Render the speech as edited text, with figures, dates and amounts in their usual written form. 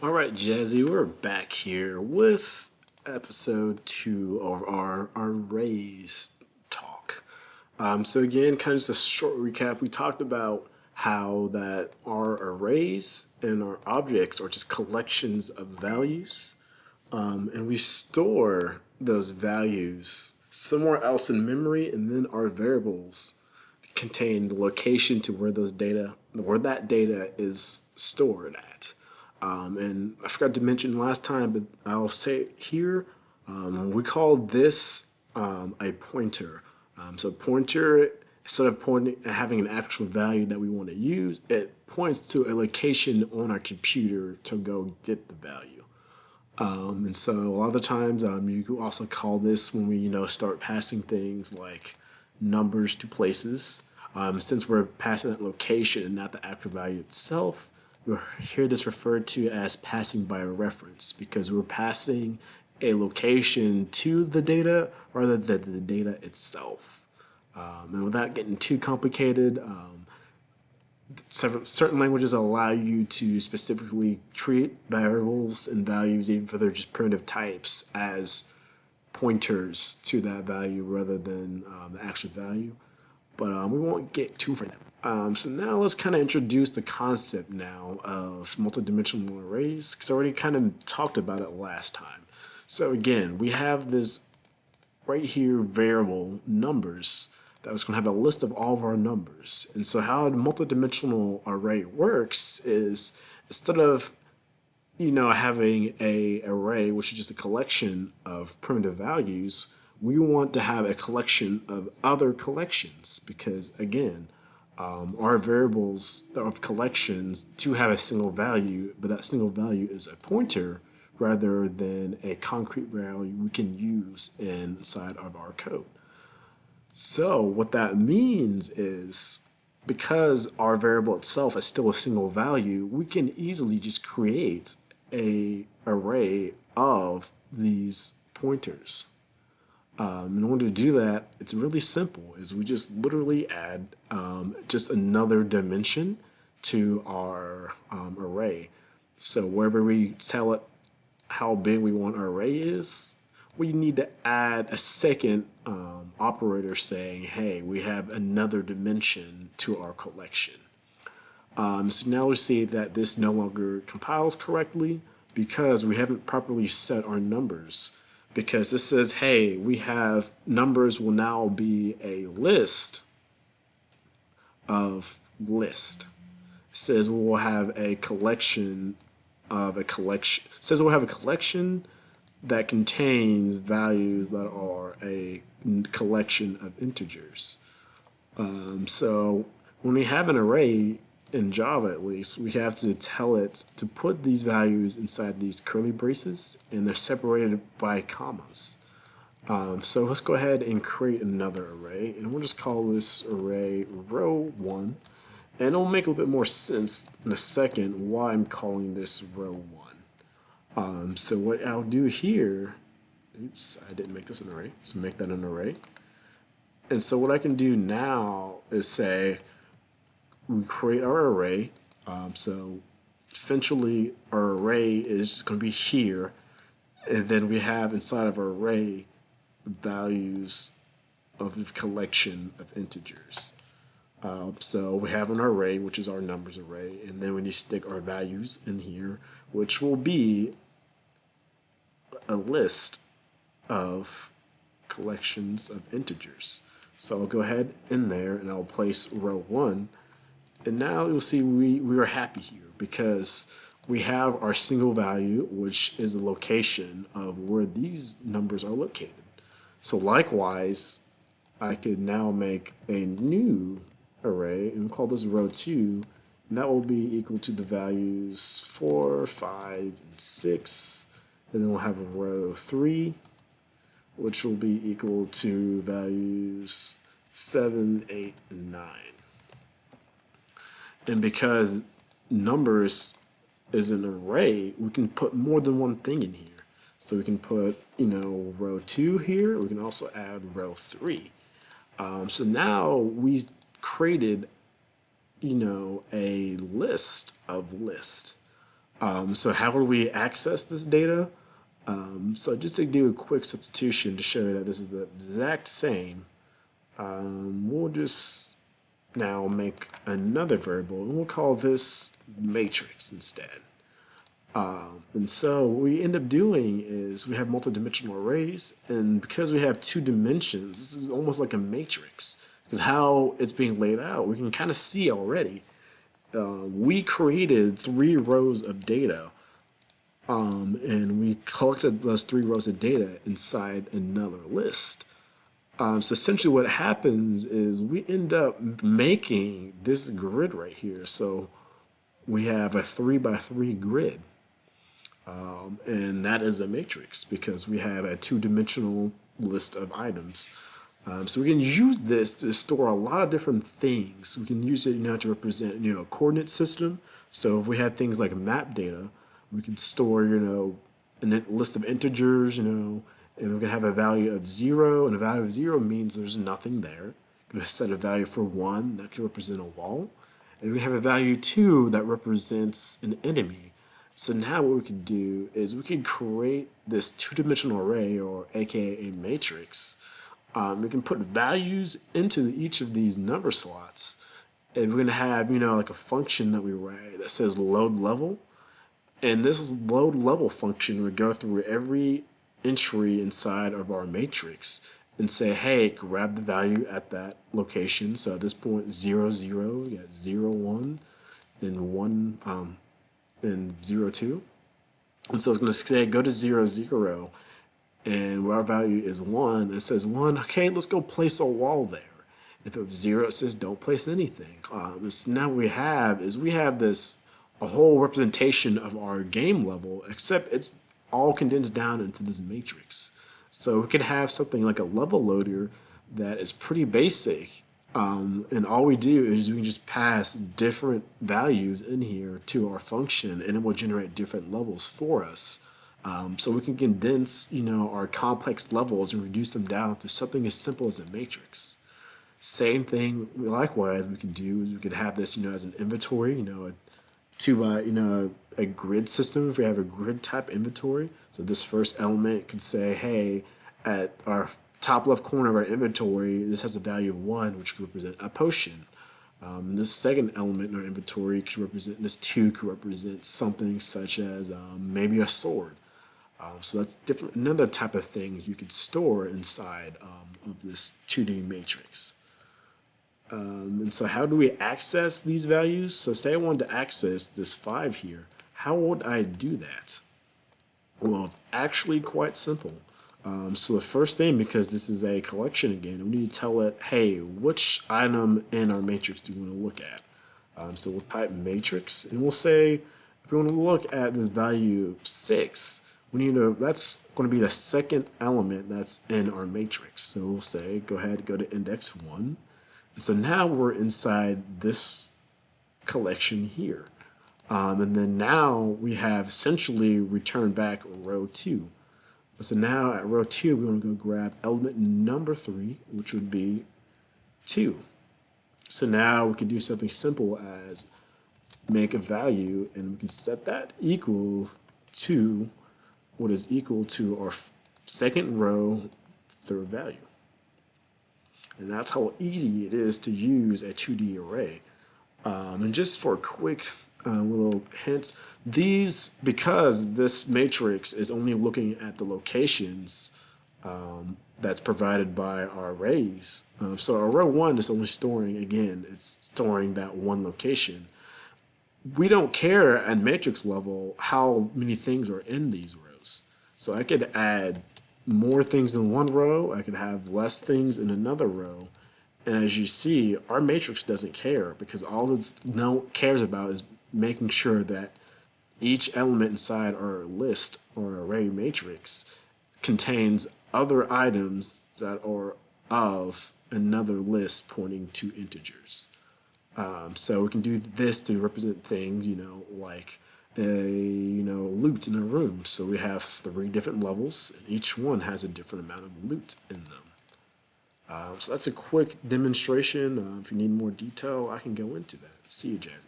All right, Jazzy, we're back here with episode 2 of our arrays talk. So again, kind of just a short recap. We talked about how that our arrays and our objects are just collections of values, and we store those values somewhere else in memory, and then our variables contain the location to where that data is stored at. And I forgot to mention last time, but I'll say it here. We call this a pointer. So pointer, instead of having an actual value that we want to use, it points to a location on our computer to go get the value. And so a lot of the times you can also call this when we start passing things like numbers to places. Since we're passing that location and not the actual value itself, you'll hear this referred to as passing by reference because we're passing a location to the data rather than the data itself. And without getting too complicated, certain languages allow you to specifically treat variables and values, even if they're just primitive types, as pointers to that value rather than the actual value. But we won't get too far. So now let's kind of introduce the concept now of multidimensional arrays, because I already kind of talked about it last time. So again, we have this right here variable numbers that was going to have a list of all of our numbers. And so how a multidimensional array works is instead of having a array which is just a collection of primitive values, we want to have a collection of other collections because again, our variables of collections do have a single value, but that single value is a pointer rather than a concrete value we can use inside of our code. So what that means is because our variable itself is still a single value, we can easily just create a array of these pointers. In order to do that, it's really simple. Is we just literally add just another dimension to our array. So wherever we tell it how big we want our array is, we need to add a second operator saying, hey, we have another dimension to our collection. So now we see that this no longer compiles correctly because we haven't properly set our numbers. Because this says, hey, we have numbers will now be a list of list. It says we'll have a collection of a collection. It says we'll have a collection that contains values that are a collection of integers. So when we have an array, in Java at least, we have to tell it to put these values inside these curly braces, and they're separated by commas. So let's go ahead and create another array, and we'll just call this array row1, and it'll make a little bit more sense in a second why I'm calling this row1. So what I'll do here, oops, I didn't make this an array, so make that an array. And so what I can do now is say, we create our array. So essentially our array is just going to be here, and then we have inside of our array values of the collection of integers. So we have an array, which is our numbers array, and then we need to stick our values in here, which will be a list of collections of integers. So I'll go ahead in there and I'll place row1. And now you'll see we are happy here because we have our single value, which is the location of where these numbers are located. So likewise, I could now make a new array and call this row2, and that will be equal to the values 4, 5, and 6. And then we'll have a row3, which will be equal to values 7, 8, and 9. And because numbers is an array, we can put more than one thing in here. So we can put, row 2 here. We can also add row 3. So now we've created, a list of lists. So how do we access this data? So just to do a quick substitution to show you that this is the exact same, we'll just now make another variable and we'll call this matrix instead. And so what we end up doing is we have multidimensional arrays, and because we have 2 dimensions, this is almost like a matrix, because how it's being laid out, we can kind of see already. We created 3 rows of data, and we collected those 3 rows of data inside another list. So essentially what happens is we end up making this grid right here. So we have a 3 by 3 grid. And that is a matrix because we have a 2-dimensional list of items. So we can use this to store a lot of different things. We can use it, to represent, a coordinate system. So if we had things like map data, we could store, a list of integers, and we can have a value of 0, and a value of 0 means there's nothing there. We can set a value for 1 that could represent a wall, and we have a value 2 that represents an enemy. So now what we could do is we could create this 2-dimensional array, or aka a matrix. We can put values into each of these number slots, and we're going to have, like a function that we write that says load level. And this load level function would go through every entry inside of our matrix and say, hey, grab the value at that location. So at this point, 0, 0, you got 0, 1, and 1, and 0, 2. And so it's going to say, go to 0, 0, and our value is 1. It says 1, okay, let's go place a wall there. If it was 0, it says don't place anything. So now what we have is a whole representation of our game level, except it's all condensed down into this matrix. So we could have something like a level loader that is pretty basic, and all we do is we can just pass different values in here to our function, and it will generate different levels for us. So we can condense, our complex levels and reduce them down to something as simple as a matrix. Same thing, likewise, we could do is we could have this, as an inventory, a 2 by, a grid system. If we have a grid type inventory, so this first element could say, hey, at our top left corner of our inventory, this has a value of 1, which could represent a potion. This second element in our inventory could represent, this 2 could represent something such as maybe a sword. So that's different, another type of thing you could store inside of this 2D matrix. And so how do we access these values? So say I wanted to access this 5 here. How would I do that? Well, it's actually quite simple. So the first thing, because this is a collection again, we need to tell it, hey, which item in our matrix do we want to look at? So we'll type matrix, and we'll say, if we want to look at the value of 6, we need to, that's going to be the second element that's in our matrix. So we'll say, go ahead, go to index 1. And so now we're inside this collection here. And then now we have essentially returned back row 2. So now at row 2, we want to go grab element number 3, which would be 2. So now we can do something simple as make a value, and we can set that equal to what is equal to our second row, third value. And that's how easy it is to use a 2D array. And just for a quick little hints, because this matrix is only looking at the locations that's provided by our arrays. So our row 1 is only storing, again, it's storing that one location. We don't care at matrix level how many things are in these rows. So I could add more things in one row, I could have less things in another row. And as you see, our matrix doesn't care, because all it cares about is making sure that each element inside our list or array matrix contains other items that are of another list pointing to integers. So we can do this to represent things, like a loot in a room. So we have 3 different levels, and each one has a different amount of loot in them. So that's a quick demonstration. If you need more detail, I can go into that. See you, Jazzy.